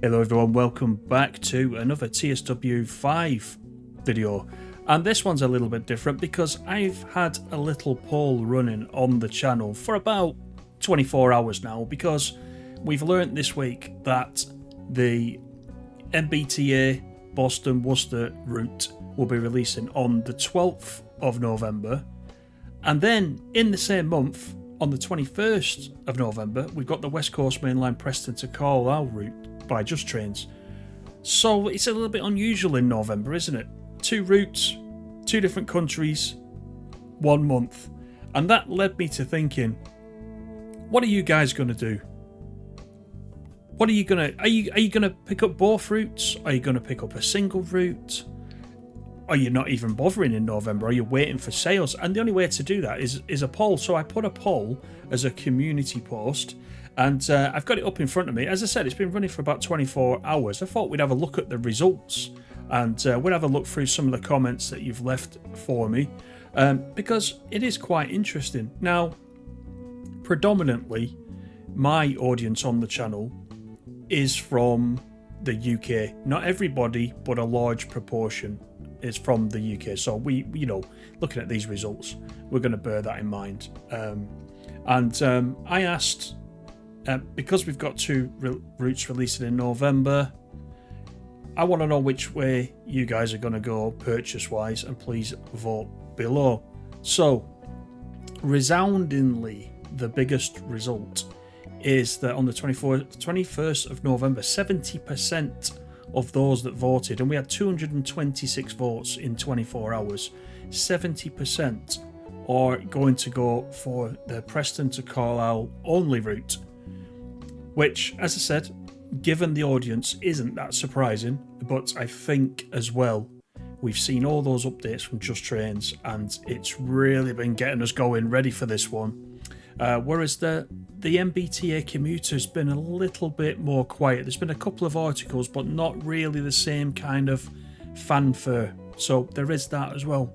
Hello everyone, welcome back to another TSW 5 video, and this one's a little bit different because I've had a little poll running on the channel for about 24 hours now, because we've learnt this week that the MBTA Boston Worcester route will be releasing on the 12th of November, and then in the same month on the 21st of November we've got the West Coast Main Line Preston to Carlisle route by Just Trains. So it's a little bit unusual in November, isn't it? 2 routes, 2 different countries, 1 month. And that led me to thinking, what are you guys going to do? What are you going to... Are you going to pick up both routes? Are you going to pick up a single route? Are you not even bothering in November? Are you waiting for sales? And the only way to do that is a poll. So I put a poll as a community post, and I've got it up in front of me. As I said, it's been running for about 24 hours. I thought we'd have a look at the results, and we'll have a look through some of the comments that you've left for me, because it is quite interesting. Now, predominantly, my audience on the channel is from the UK. Not everybody, but a large proportion is from the UK. So we, looking at these results, we're going to bear that in mind. I asked, because we've got 2 routes releasing in November, I want to know which way you guys are going to go purchase wise, and please vote below. So resoundingly, the biggest result is that on the 21st of November, 70% of those that voted, and we had 226 votes in 24 hours, 70% are going to go for the Preston to Carlisle only route, which, as I said, given the audience, isn't that surprising. But I think as well, we've seen all those updates from Just Trains, and it's really been getting us going, ready for this one. Whereas the MBTA Commuter has been a little bit more quiet. There's been a couple of articles, but not really the same kind of fanfare. So there is that as well.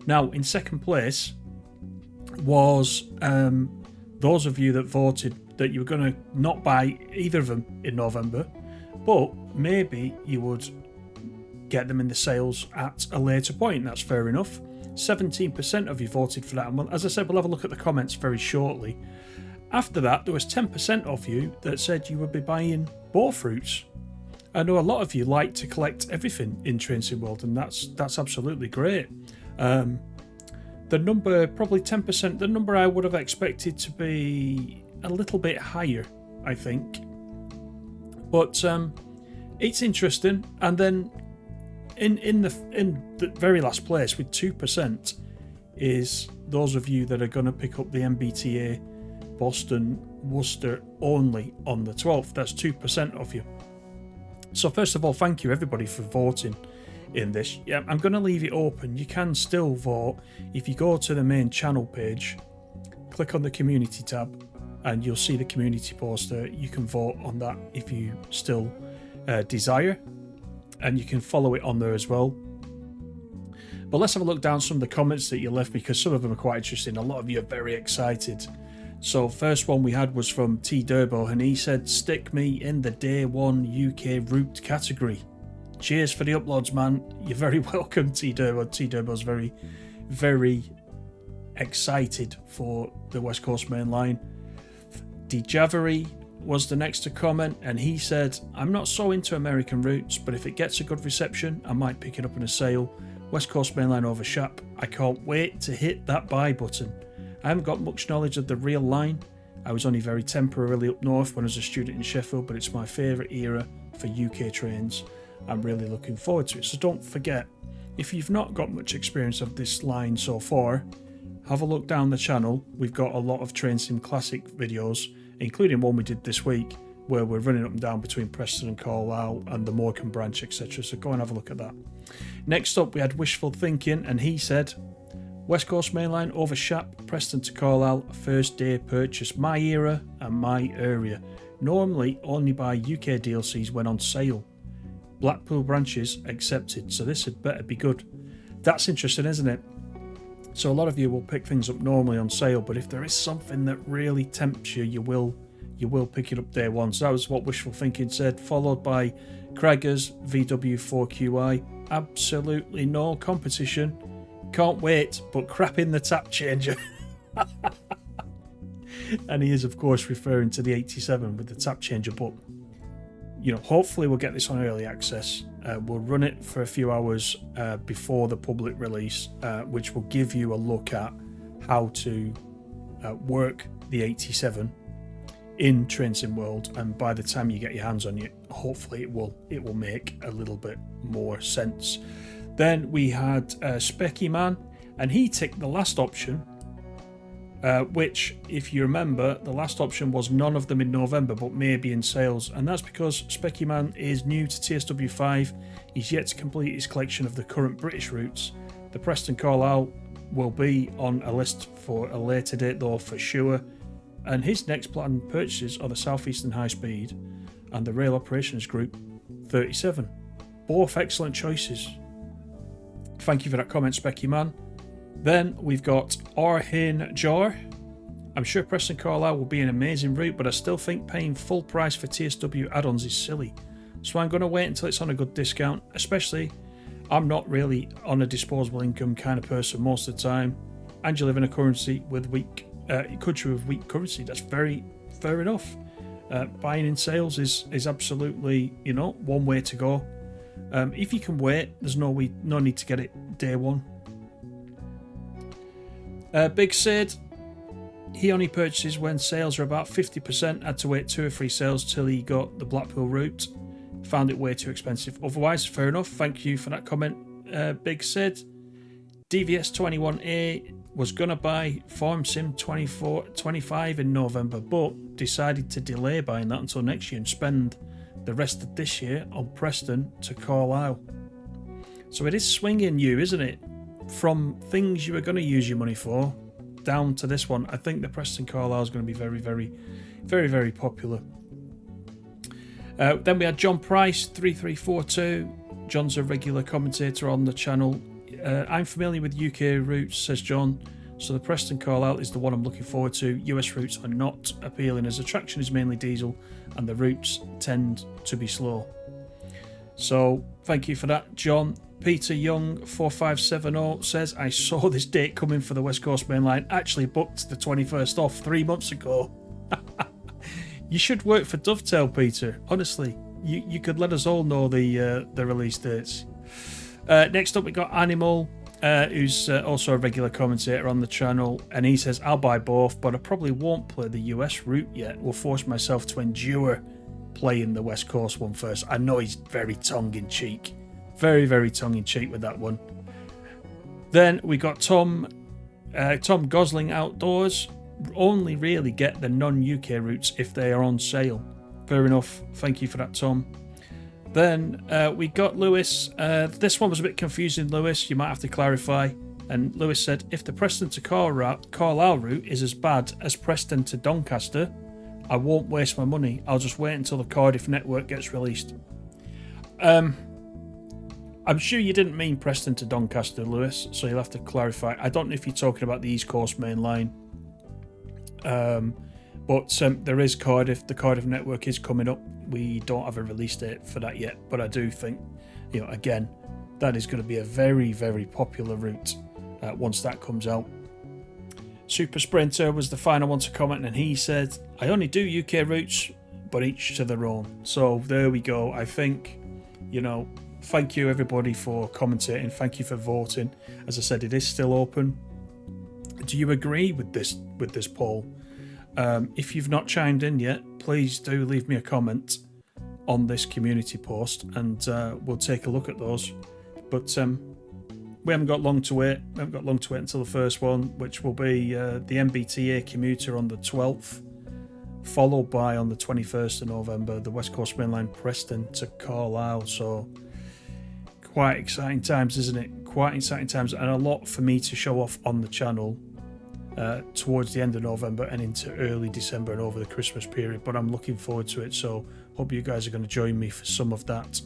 Now, in second place was those of you that voted that you were going to not buy either of them in November, but maybe you would get them in the sales at a later point. That's fair enough. 17% of you voted for that. And as I said, we'll have a look at the comments very shortly. After that, there was 10% of you that said you would be buying both routes. I know a lot of you like to collect everything in Trainsim World, and that's absolutely great. The number, probably 10%, the number I would have expected to be a little bit higher, I think. But it's interesting. And then in the very last place with 2% is those of you that are going to pick up the MBTA Boston Worcester only on the 12th. That's 2% of you. So first of all, thank you everybody for voting in this. Yeah, I'm going to leave it open. You can still vote. If you go to the main channel page, click on the community tab, and you'll see the community post there. You can vote on that if you still desire, and you can follow it on there as well. But let's have a look down some of the comments that you left, because some of them are quite interesting. A lot of you are very excited. So first one we had was from T Durbo, and he said, stick me in the day 1 UK route category. Cheers for the uploads, man. You're very welcome, T Durbo. T Durbo's very, very excited for the West Coast Main Line. Dejavery was the next to comment, and he said, I'm not so into American routes, but if it gets a good reception, I might pick it up in a sale. West Coast Main Line over Shap. I can't wait to hit that buy button. I haven't got much knowledge of the real line. I was only very temporarily up north when I was a student in Sheffield, but it's my favourite era for UK trains. I'm really looking forward to it. So don't forget, if you've not got much experience of this line so far, have a look down the channel. We've got a lot of Trainsim Classic videos, including one we did this week, where we're running up and down between Preston and Carlisle and the Morecambe branch, etc. So go and have a look at that. Next up, we had Wishful Thinking, and he said, West Coast Main Line over Shap, Preston to Carlisle, first day purchase, my era and my area. Normally only buy UK DLCs when on sale. Blackpool branches accepted, so this had better be good. That's interesting, isn't it? So a lot of you will pick things up normally on sale, but if there is something that really tempts you, you will you will pick it up day one. So that was what Wishful Thinking said, followed by Craigers VW4QI. Absolutely no competition. Can't wait, but crap in the tap changer. And he is, of course, referring to the 87 with the tap changer. But, you know, hopefully we'll get this on early access. We'll run it for a few hours before the public release, which will give you a look at how to work the 87 in Train Sim World. And by the time you get your hands on it, hopefully it will make a little bit more sense. Then we had Specky Man, and he ticked the last option, which, if you remember, the last option was none of them in November, but maybe in sales. And that's because Specky Man is new to TSW5. He's yet to complete his collection of the current British routes. The Preston Carlisle will be on a list for a later date, though, for sure. And his next planned purchases are the South Eastern High Speed and the Rail Operations Group 37. Both excellent choices. Thank you for that comment, Specky Man. Then we've got Arhin Jar. I'm sure Preston Carlisle will be an amazing route, but I still think paying full price for TSW add-ons is silly. So I'm going to wait until it's on a good discount, especially I'm not really on a disposable income kind of person most of the time, and you live in a country with weak currency. That's very fair enough. Buying in sales is absolutely, you know, one way to go. If you can wait, there's no need to get it day one. Big Sid, he only purchases when sales are about 50%. Had to wait 2 or 3 sales till he got the Blackpool route. Found it way too expensive. Otherwise, fair enough. Thank you for that comment, Big Sid. DVS21A was going to buy Farm Sim 25 in November, but decided to delay buying that until next year and spend the rest of this year on Preston to Carlisle. So it is swinging you, isn't it? From things you were going to use your money for down to this one. I think the Preston Carlisle is going to be very, very, very, very popular. Then we had John Price 3342. John's a regular commentator on the channel. I'm familiar with UK routes, says John, so the Preston Carlisle is the one I'm looking forward to. US routes are not appealing as attraction is mainly diesel and the routes tend to be slow. So thank you for that, John. Peter Young 4570 says, I saw this date coming for the West Coast Main Line. Actually booked the 21st off 3 months ago. You should work for Dovetail, Peter. Honestly, you could let us all know the release dates. Next up we got Animal, who's also a regular commentator on the channel, and he says, I'll buy both, but I probably won't play the US route yet. Will force myself to endure playing the West Coast one first. I know he's very tongue-in-cheek. Very, very tongue-in-cheek with that one. Then we got Tom Gosling Outdoors. Only really get the non-UK routes if they are on sale. Fair enough. Thank you for that, Tom. Then we got Lewis. This one was a bit confusing, Lewis. You might have to clarify. And Lewis said, if the Preston to Carlisle route is as bad as Preston to Doncaster, I won't waste my money. I'll just wait until the Cardiff network gets released. I'm sure you didn't mean Preston to Doncaster, Lewis, so you'll have to clarify. I don't know if you're talking about the East Coast Main Line. But there is Cardiff. The Cardiff network is coming up. We don't have a release date for that yet, but I do think, you know, again, that is going to be a very, very popular route once that comes out. Super Sprinter was the final one to comment, and he said, I only do UK routes, but each to their own. So there we go. I think, you know, thank you everybody for commentating. Thank you for voting. As I said, it is still open. Do you agree with this poll? If you've not chimed in yet, please do leave me a comment on this community post, and we'll take a look at those. But we haven't got long to wait. We haven't got long to wait until the first one, which will be the MBTA Commuter on the 12th, followed by on the 21st of November the West Coast Main Line Preston to Carlisle. So quite exciting times, isn't it? Quite exciting times, and a lot for me to show off on the channel towards the end of November and into early December and over the Christmas period. But I'm looking forward to it, so hope you guys are going to join me for some of that.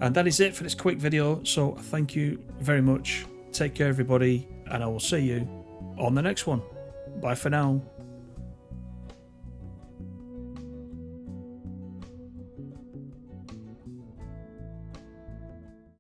And that is it for this quick video, so thank you very much. Take care everybody, and I will see you on the next one. Bye for now.